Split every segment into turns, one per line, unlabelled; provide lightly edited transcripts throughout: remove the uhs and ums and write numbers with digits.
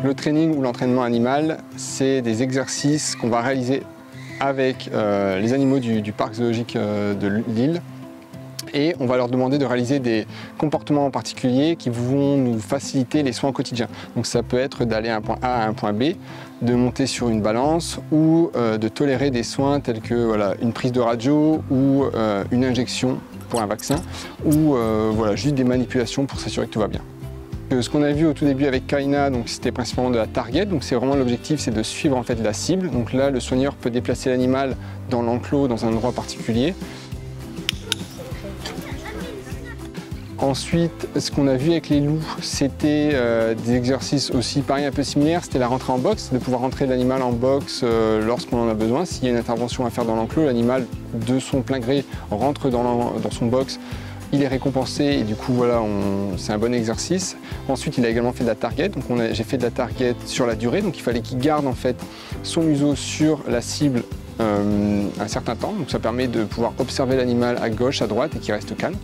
le training ou l'entraînement animal, c'est des exercices qu'on va réaliser avec les animaux du parc zoologique de Lille. Et on va leur demander de réaliser des comportements particuliers qui vont nous faciliter les soins au quotidien. Donc ça peut être d'aller à un point A à un point B, de monter sur une balance ou de tolérer des soins tels que une prise de radio ou une injection pour un vaccin ou juste des manipulations pour s'assurer que tout va bien. Ce qu'on a vu au tout début avec Kaina, c'était principalement de la target, donc c'est vraiment l'objectif, c'est de suivre en fait la cible. Donc là, le soigneur peut déplacer l'animal dans l'enclos, dans un endroit particulier. Ensuite, ce qu'on a vu avec les loups, c'était des exercices aussi pareil, un peu similaires, c'était la rentrée en boxe, de pouvoir rentrer l'animal en boxe lorsqu'on en a besoin. S'il y a une intervention à faire dans l'enclos, l'animal de son plein gré rentre dans son box. Il est récompensé et du coup c'est un bon exercice. Ensuite il a également fait de la target, donc j'ai fait de la target sur la durée, donc il fallait qu'il garde en fait son museau sur la cible un certain temps, donc ça permet de pouvoir observer l'animal à gauche, à droite et qu'il reste calme.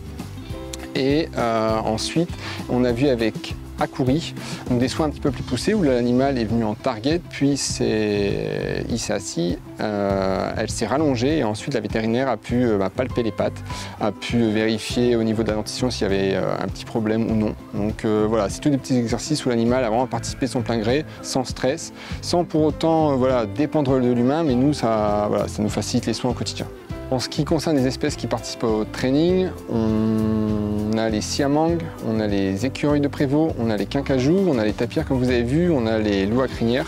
Et ensuite on a vu avec Akuri, donc des soins un petit peu plus poussés où l'animal est venu en target, puis il s'est assis, elle s'est rallongée et ensuite la vétérinaire a pu palper les pattes, a pu vérifier au niveau de la dentition s'il y avait un petit problème ou non. Donc c'est tous des petits exercices où l'animal a vraiment participé de son plein gré, sans stress, sans pour autant dépendre de l'humain, mais nous ça nous facilite les soins au quotidien. En ce qui concerne les espèces qui participent au training, on a les siamangs, on a les écureuils de Prévost, on a les quincajous, on a les tapirs comme vous avez vu, on a les loups à crinière.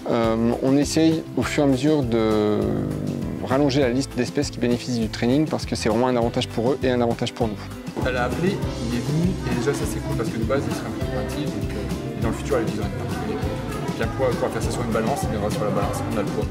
On essaye au fur et à mesure de rallonger la liste d'espèces qui bénéficient du training parce que c'est vraiment un avantage pour eux et un avantage pour nous.
Elle a appelé, il est venu et déjà ça c'est cool parce que de base il serait un peu pointillé, donc dans le futur elle utiliserait une particulier. Puis pour pouvoir faire ça sur une balance, il viendra sur la balance, on a le poids.